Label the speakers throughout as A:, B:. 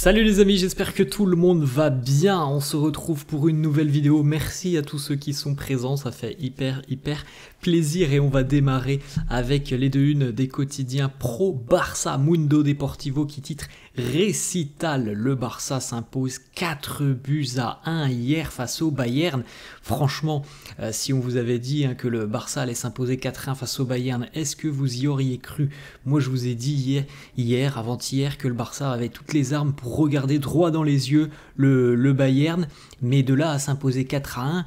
A: Salut les amis, j'espère que tout le monde va bien. On se retrouve pour une nouvelle vidéo. Merci à tous ceux qui sont présents, ça fait hyper plaisir et on va démarrer avec les deux unes des quotidiens pro Barça. Mundo Deportivo qui titre Récital. Le Barça s'impose 4-1 hier face au Bayern. Franchement, si on vous avait dit que le Barça allait s'imposer 4-1 face au Bayern, est-ce que vous y auriez cru? Moi je vous ai dit hier, avant-hier, que le Barça avait toutes les armes pour regarder droit dans les yeux le Bayern, mais de là à s'imposer 4-1,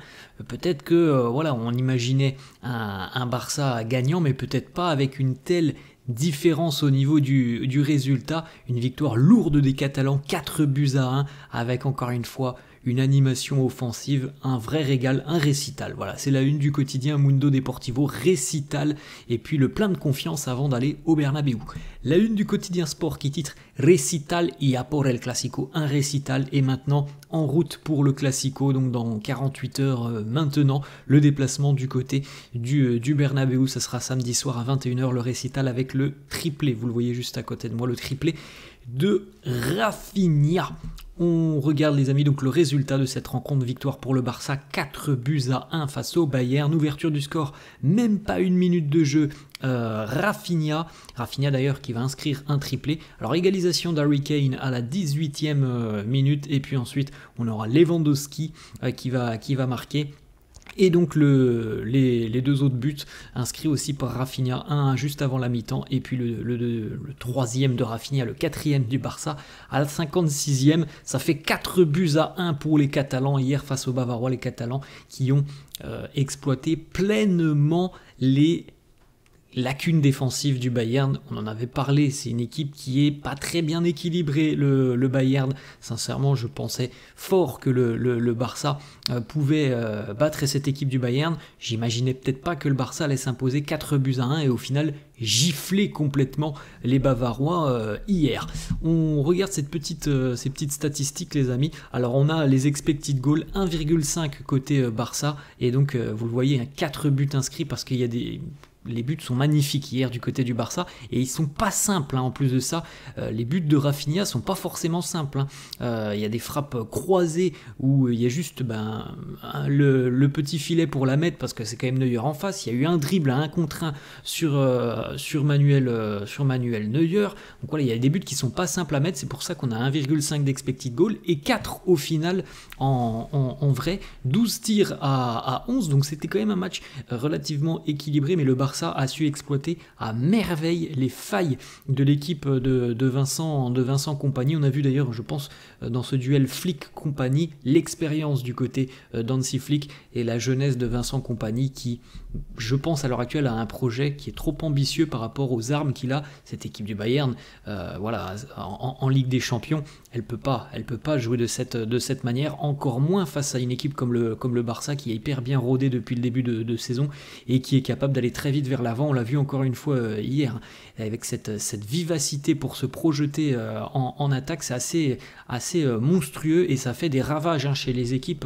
A: peut-être que voilà, on imaginait un Barça gagnant, mais peut-être pas avec une telle différence au niveau du résultat. Une victoire lourde des Catalans, 4-1, avec encore une fois une animation offensive, un vrai régal, un récital. Voilà, c'est la une du quotidien Mundo Deportivo, récital, et puis le plein de confiance avant d'aller au Bernabéu. La une du quotidien sport qui titre Récital y a por el Clásico, un récital, et maintenant en route pour le Classico, donc dans 48 heures maintenant, le déplacement du côté du Bernabéu, ça sera samedi soir à 21 h, le récital avec le triplé, vous le voyez juste à côté de moi, le triplé de Rafinha. On regarde les amis donc le résultat de cette rencontre, victoire pour le Barça 4-1 face au Bayern, ouverture du score, même pas une minute de jeu, Rafinha d'ailleurs qui va inscrire un triplé, alors égalisation d'Harry Kane à la 18e minute et puis ensuite on aura Lewandowski qui va marquer. Et donc les deux autres buts inscrits aussi par Rafinha, un juste avant la mi-temps, et puis le troisième de Rafinha, le quatrième du Barça à la 56e. Ça fait 4-1 pour les Catalans hier face aux Bavarois, les Catalans qui ont exploité pleinement les lacunes défensives du Bayern. On en avait parlé, c'est une équipe qui est pas très bien équilibrée, le Bayern. Sincèrement, je pensais fort que le Barça pouvait battre cette équipe du Bayern. J'imaginais peut-être pas que le Barça allait s'imposer 4-1 et au final gifler complètement les Bavarois hier. On regarde ces petites statistiques les amis. Alors on a les expected goals 1,5 côté Barça et donc vous le voyez, 4 buts inscrits parce qu'il y a les buts sont magnifiques hier du côté du Barça et ils sont pas simples en plus de ça, les buts de Rafinha sont pas forcément simples. Il y a des frappes croisées où il y a juste le petit filet pour la mettre parce que c'est quand même Neuer en face. Il y a eu un dribble à 1 contre 1 sur Manuel Neuer. Donc voilà, il y a des buts qui sont pas simples à mettre, c'est pour ça qu'on a 1,5 d'expected goal et 4 au final en vrai, 12 tirs à 11, donc c'était quand même un match relativement équilibré, mais le Barça a su exploiter à merveille les failles de l'équipe de Vincent Kompany. On a vu d'ailleurs, je pense, dans ce duel Flick-Kompany, l'expérience du côté d'Hansi Flick et la jeunesse de Vincent Kompany qui, je pense, à l'heure actuelle a un projet qui est trop ambitieux par rapport aux armes qu'il a. Cette équipe du Bayern, voilà, en Ligue des Champions, elle peut pas jouer de cette manière, encore moins face à une équipe comme le Barça qui est hyper bien rodé depuis le début de saison et qui est capable d'aller très vite vers l'avant. On l'a vu encore une fois hier avec cette vivacité pour se projeter en attaque, c'est assez monstrueux et ça fait des ravages chez les équipes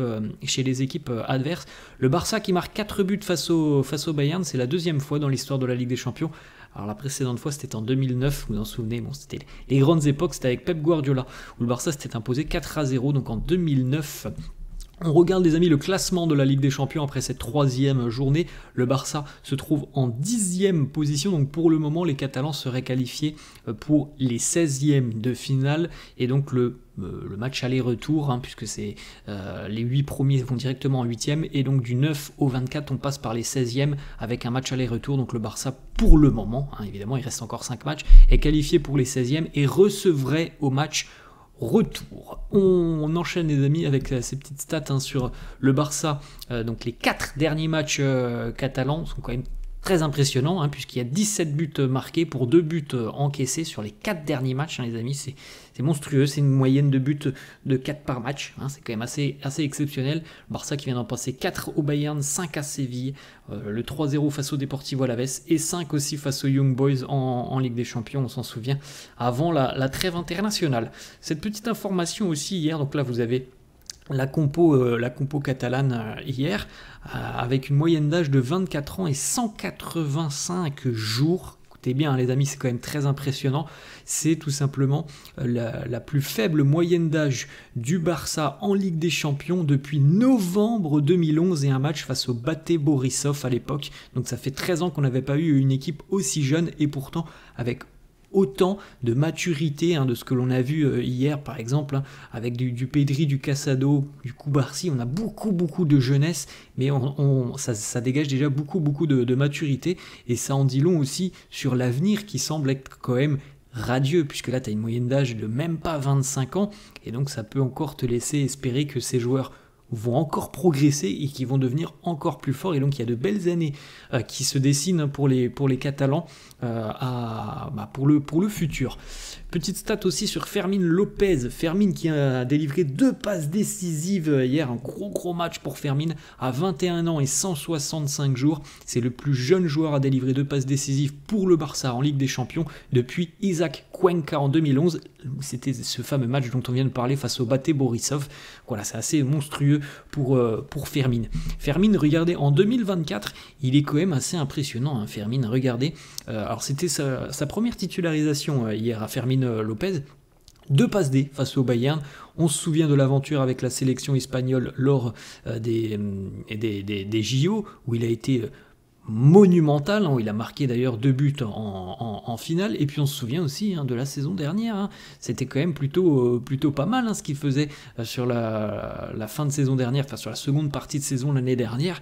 A: adverses. Le Barça qui marque 4 buts face au Bayern, c'est la deuxième fois dans l'histoire de la Ligue des Champions. Alors la précédente fois c'était en 2009, vous vous en souvenez, bon, c'était les grandes époques, c'était avec Pep Guardiola où le Barça s'était imposé 4-0, donc en 2009. On regarde les amis le classement de la Ligue des Champions après cette 3e journée. Le Barça se trouve en 10e position, donc pour le moment les Catalans seraient qualifiés pour les 16e de finale et donc le match aller-retour, puisque c'est les 8 premiers vont directement en 8e et donc du 9 au 24 on passe par les 16e avec un match aller-retour. Donc le Barça pour le moment, évidemment il reste encore 5 matchs, est qualifié pour les 16e et recevrait au match retour. On enchaîne les amis avec ces petites stats sur le Barça. Donc les 4 derniers matchs catalans sont quand même très impressionnants puisqu'il y a 17 buts marqués pour 2 buts encaissés sur les 4 derniers matchs les amis, c'est monstrueux, c'est une moyenne de buts de 4 par match, c'est quand même assez exceptionnel. Le Barça qui vient d'en passer 4 au Bayern, 5 à Séville, le 3-0 face au Deportivo Alavés et 5 aussi face aux Young Boys en Ligue des Champions, on s'en souvient, avant la trêve internationale. Cette petite information aussi hier, donc là vous avez la compo catalane hier, avec une moyenne d'âge de 24 ans et 185 jours. écoutez bien les amis, c'est quand même très impressionnant, c'est tout simplement la plus faible moyenne d'âge du Barça en Ligue des Champions depuis novembre 2011 et un match face au Bate Borisov à l'époque. Donc ça fait 13 ans qu'on n'avait pas eu une équipe aussi jeune et pourtant avec autant de maturité de ce que l'on a vu hier par exemple, avec du Pedri, du Casado, du Cubarsí. On a beaucoup de jeunesse, mais ça dégage déjà beaucoup de maturité, et ça en dit long aussi sur l'avenir qui semble être quand même radieux, puisque là tu as une moyenne d'âge de même pas 25 ans, et donc ça peut encore te laisser espérer que ces joueurs vont encore progresser et qui vont devenir encore plus forts. Et donc il y a de belles années qui se dessinent pour les Catalans pour le futur. Petite stat aussi sur Fermín López. Fermín qui a délivré 2 passes décisives hier, un gros match pour Fermín à 21 ans et 165 jours. C'est le plus jeune joueur à délivrer 2 passes décisives pour le Barça en Ligue des Champions depuis Isaac Cuenca en 2011. C'était ce fameux match dont on vient de parler face au Bate Borisov. Voilà, c'est assez monstrueux pour Fermín. Fermín, regardez, en 2024, il est quand même assez impressionnant, Fermín, regardez. Alors c'était sa première titularisation hier à Fermín López. 2 passes D face au Bayern. On se souvient de l'aventure avec la sélection espagnole lors des JO, où il a été monumental, où il a marqué d'ailleurs 2 buts en finale. Et puis on se souvient aussi de la saison dernière, c'était quand même plutôt pas mal ce qu'il faisait sur la fin de saison dernière, enfin sur la seconde partie de saison l'année dernière.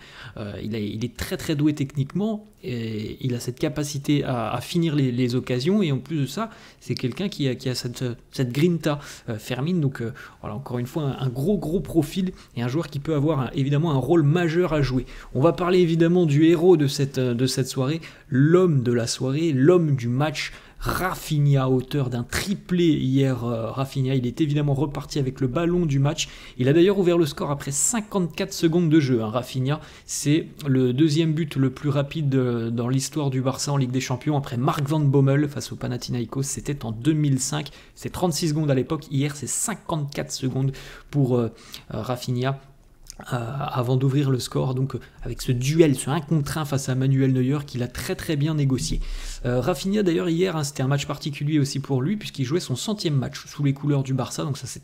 A: Il est très doué techniquement, et il a cette capacité à finir les occasions, et en plus de ça c'est quelqu'un qui a cette grinta, Fermín. Donc voilà, encore une fois un gros profil, et un joueur qui peut avoir évidemment un rôle majeur à jouer. On va parler évidemment du héros de cette soirée, l'homme de la soirée, l'homme du match, Rafinha, auteur d'un triplé hier. Rafinha, il est évidemment reparti avec le ballon du match. Il a d'ailleurs ouvert le score après 54 secondes de jeu. Rafinha, c'est le 2e but le plus rapide dans l'histoire du Barça en Ligue des Champions, après Marc Van Bommel face au Panathinaikos. C'était en 2005. C'est 36 secondes à l'époque. Hier, c'est 54 secondes pour Rafinha. Avant d'ouvrir le score, donc avec ce duel, ce 1 contre 1 face à Manuel Neuer qu'il a très bien négocié. Rafinha d'ailleurs hier, c'était un match particulier aussi pour lui, puisqu'il jouait son 100e match sous les couleurs du Barça, donc ça c'est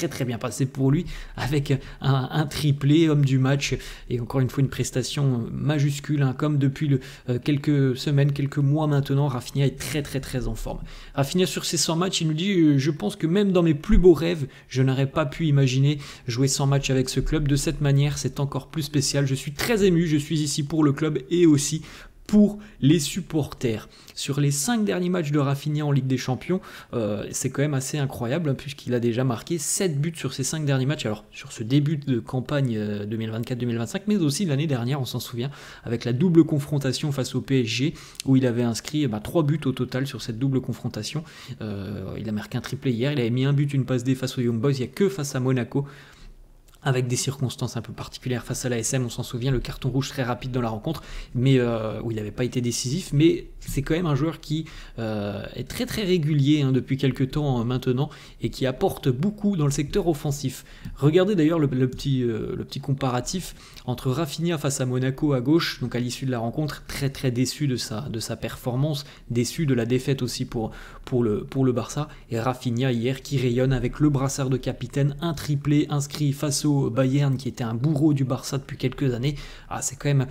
A: très bien passé pour lui, avec un triplé, homme du match, et encore une fois une prestation majuscule, comme depuis quelques semaines, quelques mois maintenant. Rafinha est très en forme. Rafinha, sur ses 100 matchs, il nous dit: je pense que même dans mes plus beaux rêves, je n'aurais pas pu imaginer jouer 100 matchs avec ce club. De cette manière, c'est encore plus spécial. Je suis très ému, je suis ici pour le club et aussi pour les supporters. Sur les 5 derniers matchs de Rafinha en Ligue des Champions, c'est quand même assez incroyable, puisqu'il a déjà marqué 7 buts sur ces 5 derniers matchs. Alors sur ce début de campagne 2024-2025, mais aussi l'année dernière, on s'en souvient, avec la double confrontation face au PSG, où il avait inscrit 3 buts au total sur cette double confrontation. Il a marqué un triplé hier, il avait mis 1 but, une passe D face aux Young Boys. Il n'y a que face à Monaco, avec des circonstances un peu particulières face à l'ASM, on s'en souvient, le carton rouge très rapide dans la rencontre, mais où il n'avait pas été décisif. Mais c'est quand même un joueur qui est très régulier depuis quelques temps maintenant, et qui apporte beaucoup dans le secteur offensif. Regardez d'ailleurs le petit comparatif entre Rafinha face à Monaco à gauche, donc à l'issue de la rencontre, très déçu de sa performance, déçu de la défaite aussi pour le Barça, et Rafinha hier qui rayonne avec le brassard de capitaine, un triplé inscrit face au Bayern, qui était un bourreau du Barça depuis quelques années. C'est quand même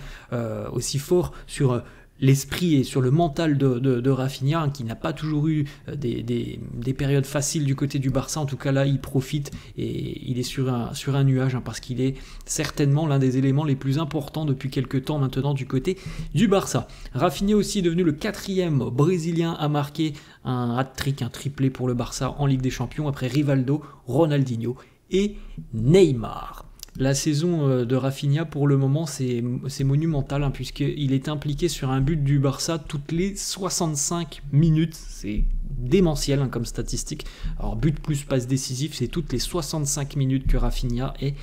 A: aussi fort sur l'esprit et sur le mental de Rafinha, qui n'a pas toujours eu des périodes faciles du côté du Barça. En tout cas là, il profite, et il est sur un nuage, parce qu'il est certainement l'un des éléments les plus importants depuis quelques temps maintenant du côté du Barça. Rafinha aussi est devenu le 4e Brésilien à marquer un hat-trick, un triplé pour le Barça en Ligue des Champions, après Rivaldo, Ronaldinho et Neymar. La saison de Rafinha, pour le moment, c'est monumental, puisqu'il est impliqué sur un but du Barça toutes les 65 minutes. C'est démentiel comme statistique. Alors but plus passe décisif, c'est toutes les 65 minutes que Rafinha est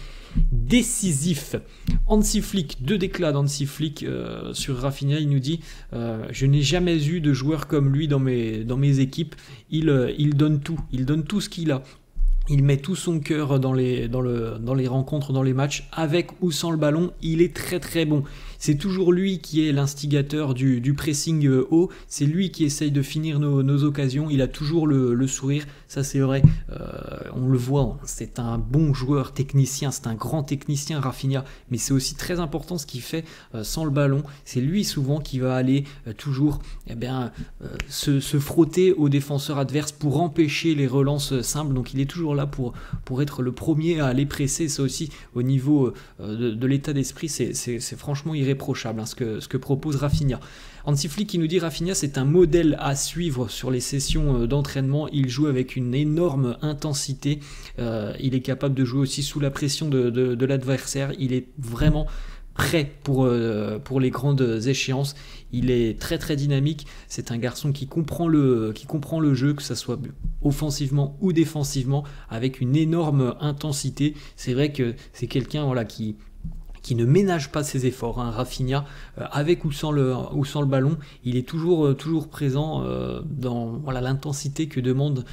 A: décisif. Hansi Flick, 2 déclats d'Hansi Flick sur Rafinha. Il nous dit: je n'ai jamais eu de joueur comme lui dans mes équipes. Il donne tout ce qu'il a. Il met tout son cœur dans les rencontres, dans les matchs, avec ou sans le ballon, il est très très bon. C'est toujours lui qui est l'instigateur du pressing haut, c'est lui qui essaye de finir nos occasions, il a toujours le sourire, ça c'est vrai, on le voit, c'est un bon joueur technicien, c'est un grand technicien Rafinha, mais c'est aussi très important ce qu'il fait sans le ballon, c'est lui souvent qui va aller toujours se frotter aux défenseurs adverses pour empêcher les relances simples, donc il est toujours là pour être le premier à aller presser. Ça aussi, au niveau de l'état d'esprit, c'est franchement irréprochable, hein, ce que propose Rafinha. Hansi Flick qui nous dit: Rafinha, c'est un modèle à suivre sur les sessions d'entraînement, il joue avec une énorme intensité, il est capable de jouer aussi sous la pression de l'adversaire, il est vraiment prêt pour les grandes échéances. Il est très très dynamique, c'est un garçon qui comprend le jeu, que ce soit offensivement ou défensivement, avec une énorme intensité. C'est vrai que c'est quelqu'un qui ne ménage pas ses efforts, hein. Rafinha, avec ou sans le ballon, il est toujours présent dans l'intensité que demande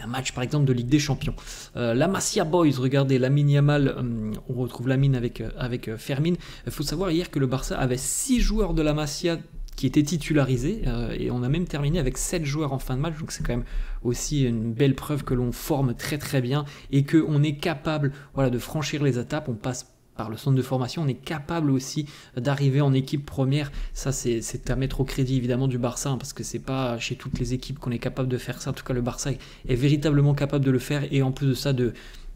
A: un match par exemple de Ligue des Champions. La Masia Boys, regardez, Lamine Yamal, on retrouve Lamine avec Fermin. Il faut savoir hier que le Barça avait 6 joueurs de la Masia qui étaient titularisés, et on a même terminé avec 7 joueurs en fin de match, donc c'est quand même aussi une belle preuve que l'on forme très très bien et qu'on est capable de franchir les étapes. On passe par le centre de formation, on est capable aussi d'arriver en équipe première. Ça c'est à mettre au crédit évidemment du Barça, hein, parce que c'est pas chez toutes les équipes qu'on est capable de faire ça. En tout cas le Barça est véritablement capable de le faire, et en plus de ça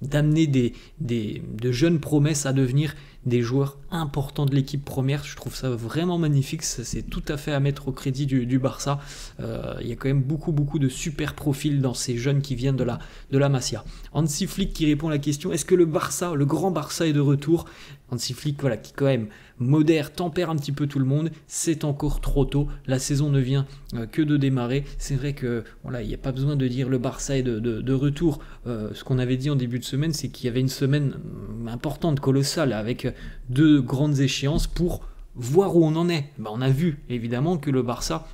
A: d'amener de jeunes promesses à devenir des joueurs importants de l'équipe première. Je trouve ça vraiment magnifique, c'est tout à fait à mettre au crédit du Barça. Il y a quand même beaucoup de super profils dans ces jeunes qui viennent de la Masia. Hansi Flick qui répond à la question: est-ce que le grand Barça est de retour? Hansi Flick qui quand même modère, tempère un petit peu tout le monde. C'est encore trop tôt, la saison ne vient que de démarrer. C'est vrai que il n'y a pas besoin de dire le Barça est de retour. Ce qu'on avait dit en début de semaine, c'est qu'il y avait une semaine importante, colossale, avec 2 grandes échéances pour voir où on en est. On a vu évidemment que le Barça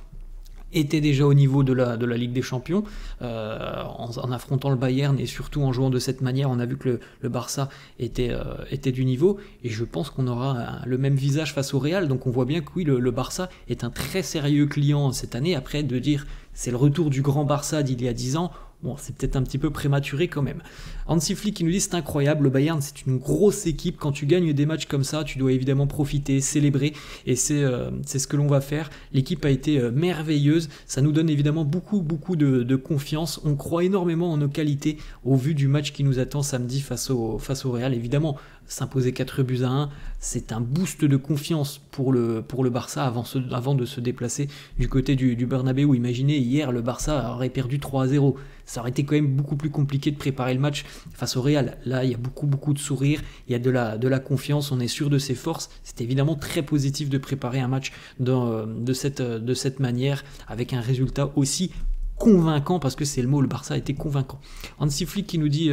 A: était déjà au niveau de la Ligue des Champions, en affrontant le Bayern, et surtout en jouant de cette manière. On a vu que le Barça était du niveau, et je pense qu'on aura le même visage face au Real. Donc on voit bien que oui, le Barça est un très sérieux client cette année. Après, de dire c'est le retour du grand Barça d'il y a 10 ans, c'est peut-être un petit peu prématuré quand même. Hansi Flick qui nous dit: c'est incroyable, le Bayern c'est une grosse équipe, quand tu gagnes des matchs comme ça, tu dois évidemment profiter, célébrer, et c'est ce que l'on va faire. L'équipe a été merveilleuse, ça nous donne évidemment beaucoup de confiance, on croit énormément en nos qualités au vu du match qui nous attend samedi face au Real. Évidemment, s'imposer 4-1, c'est un boost de confiance pour le Barça avant de se déplacer du côté du Bernabéu. Imaginez, hier le Barça aurait perdu 3-0, ça aurait été quand même beaucoup plus compliqué de préparer le match face au Real. Là, il y a beaucoup de sourires, il y a de la confiance, on est sûr de ses forces. C'est évidemment très positif de préparer un match de cette manière, avec un résultat aussi convaincant, parce que c'est le mot, le Barça a été convaincant. Hansi Flick qui nous dit: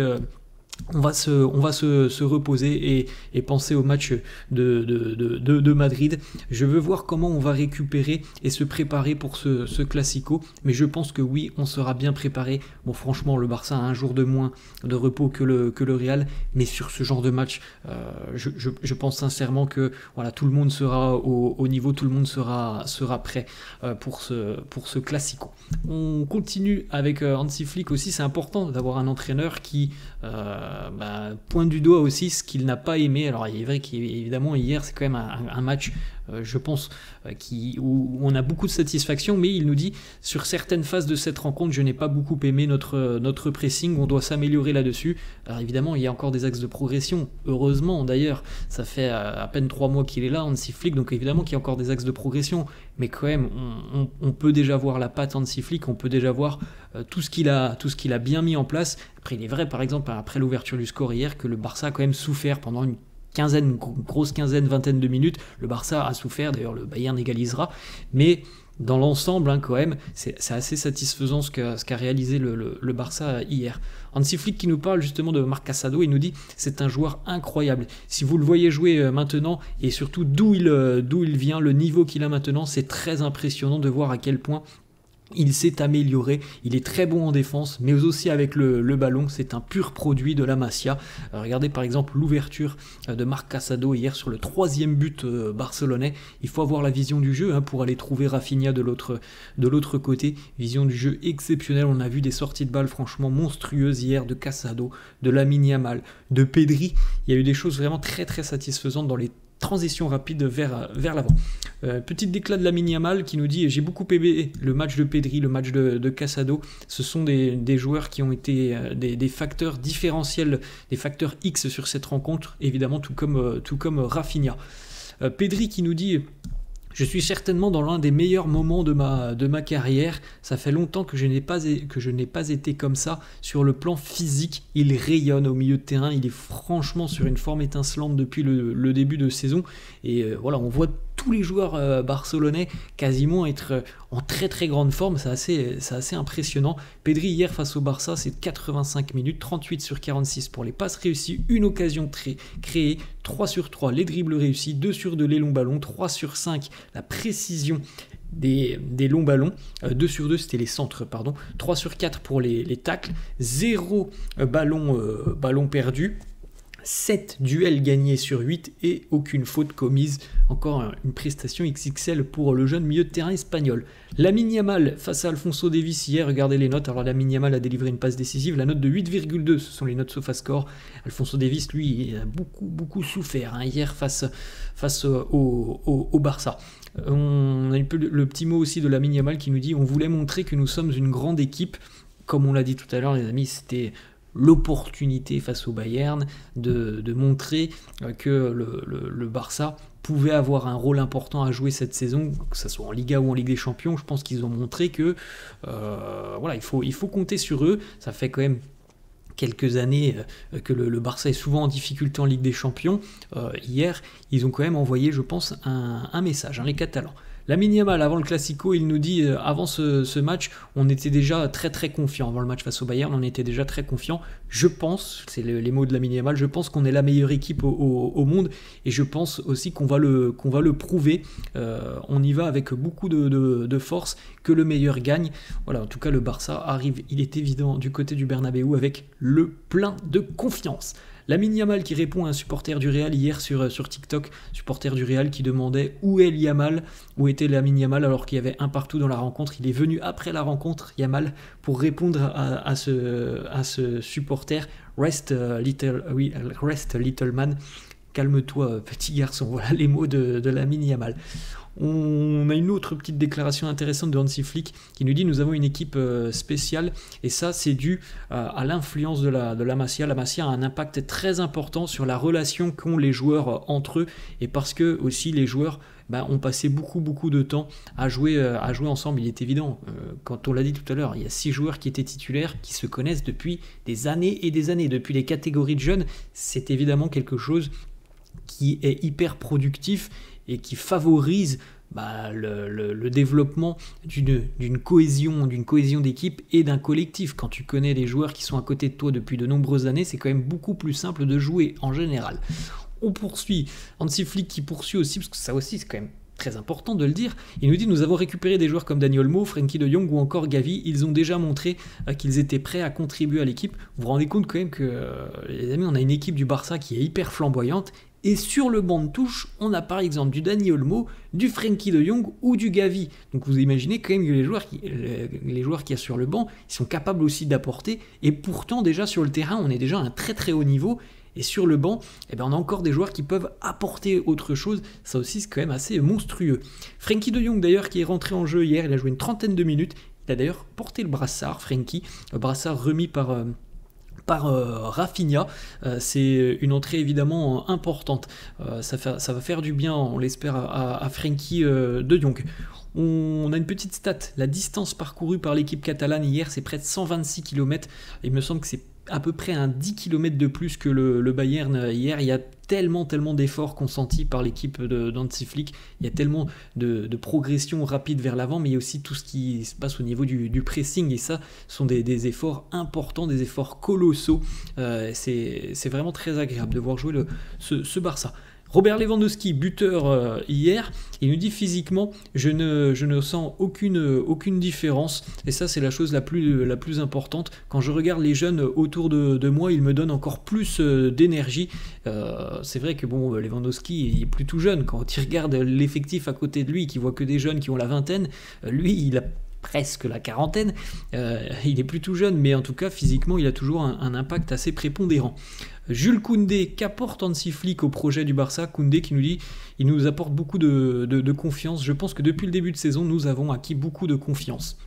A: on va se reposer et penser au match de Madrid. Je veux voir comment on va récupérer et se préparer pour ce Classico, mais je pense que oui, on sera bien préparé. Franchement, le Barça a un jour de moins de repos que le Real, mais sur ce genre de match, je pense sincèrement que tout le monde sera au niveau, tout le monde sera prêt pour ce Classico. On continue avec Hansi Flick aussi. C'est important d'avoir un entraîneur qui pointe du doigt aussi ce qu'il n'a pas aimé. Alors il est vrai qu'évidemment hier c'est quand même un match, je pense, où on a beaucoup de satisfaction, mais il nous dit: sur certaines phases de cette rencontre, je n'ai pas beaucoup aimé notre pressing, on doit s'améliorer là-dessus. Alors évidemment, il y a encore des axes de progression, heureusement d'ailleurs, ça fait à peine 3 mois qu'il est là, Hansi Flick, donc évidemment qu'il y a encore des axes de progression, mais quand même, on peut déjà voir la patte Hansi Flick, on peut déjà voir tout ce qu'il a bien mis en place. Après, il est vrai, par exemple, après l'ouverture du score hier, que le Barça a quand même souffert pendant une grosse quinzaine, vingtaine de minutes. Le Barça a souffert, d'ailleurs le Bayern égalisera, mais dans l'ensemble, quand même, c'est assez satisfaisant ce qu'a réalisé le Barça hier. Hansi Flick qui nous parle justement de Marc Casado, il nous dit: c'est un joueur incroyable. Si vous le voyez jouer maintenant, et surtout d'où il vient, le niveau qu'il a maintenant, c'est très impressionnant de voir à quel point Il s'est amélioré, il est très bon en défense, mais aussi avec le ballon, c'est un pur produit de la Masia. Regardez par exemple l'ouverture de Marc Casado hier sur le 3e but barcelonais. Il faut avoir la vision du jeu pour aller trouver Rafinha de l'autre côté. Vision du jeu exceptionnelle, on a vu des sorties de balles franchement monstrueuses hier de Casado, de Lamine Yamal, de Pedri. Il y a eu des choses vraiment très très satisfaisantes dans les transition rapide vers l'avant. Petite déclat de Lamine Yamal qui nous dit: j'ai beaucoup aimé le match de Pedri, le match de Casado. Ce sont des joueurs qui ont été des facteurs différentiels, des facteurs X sur cette rencontre, évidemment, tout comme Rafinha. Pedri qui nous dit: je suis certainement dans l'un des meilleurs moments de ma carrière. Ça fait longtemps que je n'ai pas été comme ça sur le plan physique. Il rayonne au milieu de terrain. Il est franchement sur une forme étincelante depuis le début de saison. Et voilà, on voit tous les joueurs barcelonais quasiment être en très très grande forme. C'est assez impressionnant. Pedri hier face au Barça, c'est 85 minutes, 38 sur 46 pour les passes réussies, une occasion créée, 3 sur 3 les dribbles réussis, 2 sur 2 les longs ballons, 3 sur 5 la précision des longs ballons, 2 sur 2 c'était les centres, 3 sur 4 pour les tacles, 0 ballon perdu, 7 duels gagnés sur 8 et aucune faute commise. Encore une prestation XXL pour le jeune milieu de terrain espagnol. Lamine Yamal face à Alphonso Davies hier, regardez les notes. Alors Lamine Yamal a délivré une passe décisive, la note de 8,2, ce sont les notes SofaScore. Alphonso Davies, lui, il a beaucoup souffert hier face au Barça. On a le petit mot aussi de Lamine Yamal qui nous dit: on voulait montrer que nous sommes une grande équipe. Comme on l'a dit tout à l'heure les amis, c'était l'opportunité face au Bayern de montrer que le Barça pouvait avoir un rôle important à jouer cette saison, que ce soit en Liga ou en Ligue des Champions. Je pense qu'ils ont montré que voilà, il faut compter sur eux. Ça fait quand même quelques années que le Barça est souvent en difficulté en Ligue des Champions. Hier, ils ont quand même envoyé, je pense, un message, les Catalans. Lamine Yamal, avant le Classico, il nous dit, avant ce match, on était déjà très très confiant. Avant le match face au Bayern, on était déjà très confiant. Je pense, c'est les mots de Lamine Yamal, je pense qu'on est la meilleure équipe au monde et je pense aussi qu'on va le prouver. On y va avec beaucoup de force, que le meilleur gagne. Voilà, en tout cas, le Barça arrive, il est évident, du côté du Bernabéu avec le plein de confiance. Lamine Yamal qui répond à un supporter du Real hier sur TikTok, supporter du Real qui demandait où est Yamal, où était Lamine Yamal alors qu'il y avait un partout dans la rencontre. Il est venu après la rencontre, Yamal, pour répondre à ce supporter. Rest little man, calme-toi petit garçon. Voilà les mots de Lamine Yamal. On a une autre petite déclaration intéressante de Hansi Flick qui nous dit: nous avons une équipe spéciale et ça c'est dû à l'influence de la Masia. La Masia a un impact très important sur la relation qu'ont les joueurs entre eux et parce que aussi les joueurs ont passé beaucoup de temps à jouer ensemble. Il est évident, quand on l'a dit tout à l'heure, il y a 6 joueurs qui étaient titulaires, qui se connaissent depuis des années et des années, depuis les catégories de jeunes. C'est évidemment quelque chose qui est hyper productif et qui favorise le développement d'une cohésion d'équipe et d'un collectif. Quand tu connais les joueurs qui sont à côté de toi depuis de nombreuses années, c'est quand même beaucoup plus simple de jouer en général. On poursuit, Hansi Flick qui poursuit aussi, parce que ça aussi c'est quand même très important de le dire. Il nous dit: nous avons récupéré des joueurs comme Dani Olmo, Frenkie de Jong ou encore Gavi. Ils ont déjà montré qu'ils étaient prêts à contribuer à l'équipe. Vous vous rendez compte quand même que, les amis, on a une équipe du Barça qui est hyper flamboyante. Et sur le banc de touche, on a par exemple du Dani Olmo, du Frenkie de Jong ou du Gavi. Donc vous imaginez quand même que les joueurs qu'il y a sur le banc, ils sont capables aussi d'apporter. Et pourtant déjà sur le terrain, on est déjà à un très très haut niveau. Et sur le banc, on a encore des joueurs qui peuvent apporter autre chose. Ça aussi, c'est quand même assez monstrueux. Frenkie de Jong d'ailleurs qui est rentré en jeu hier, il a joué une trentaine de minutes. Il a d'ailleurs porté le brassard, Frenkie, le brassard remis par Rafinha. C'est une entrée évidemment importante. Ça va faire du bien, on l'espère, à Frenkie de Jong. On a une petite stat, la distance parcourue par l'équipe catalane hier, c'est près de 126 km. Il me semble que c'est à peu près un 10 km de plus que le Bayern hier. Il y a tellement d'efforts consentis par l'équipe d'Hansi Flick. Il y a tellement de progression rapide vers l'avant, mais il y a aussi tout ce qui se passe au niveau du pressing. Et ça, sont des efforts importants, des efforts colossaux. C'est vraiment très agréable de voir jouer ce Barça. Robert Lewandowski, buteur hier, il nous dit physiquement, je ne sens aucune différence. Et ça, c'est la chose la plus importante. Quand je regarde les jeunes autour de moi, ils me donnent encore plus d'énergie. C'est vrai que bon, Lewandowski il est plus tout jeune. Quand il regarde l'effectif à côté de lui, qui voit que des jeunes qui ont la vingtaine, lui, il a presque la quarantaine, il est plus tout jeune, mais en tout cas physiquement il a toujours un impact assez prépondérant. Jules Koundé, qu'apporte Hansi Flick au projet du Barça? Koundé qui nous dit, il nous apporte beaucoup de confiance. Je pense que depuis le début de saison, nous avons acquis beaucoup de confiance.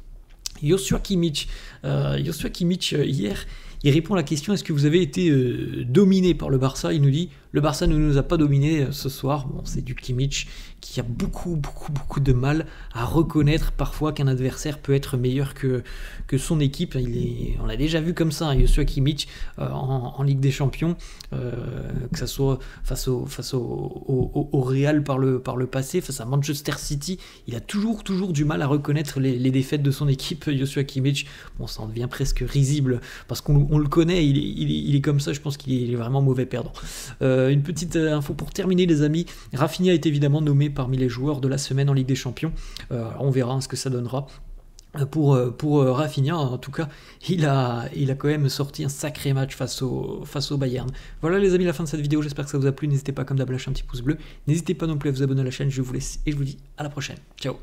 A: Joshua Kimmich, hier, il répond à la question, est-ce que vous avez été dominé par le Barça? Il nous dit, le Barça ne nous a pas dominé ce soir. Bon, c'est du Kimmich qui a beaucoup de mal à reconnaître parfois qu'un adversaire peut être meilleur que son équipe. On l'a déjà vu comme ça, hein, Joshua Kimmich en Ligue des Champions, que ça soit face au Real par le passé, face à Manchester City, il a toujours du mal à reconnaître les défaites de son équipe. Joshua Kimmich, bon, ça en devient presque risible parce qu'on le connaît, il est comme ça. Je pense qu'il est vraiment mauvais perdant. Une petite info pour terminer, les amis, Rafinha est évidemment nommé parmi les joueurs de la semaine en Ligue des Champions. On verra ce que ça donnera pour Rafinha. En tout cas, il a quand même sorti un sacré match face au Bayern. Voilà les amis, la fin de cette vidéo, j'espère que ça vous a plu. N'hésitez pas comme d'hab à lâcher un petit pouce bleu, n'hésitez pas non plus à vous abonner à la chaîne. Je vous laisse et je vous dis à la prochaine. Ciao.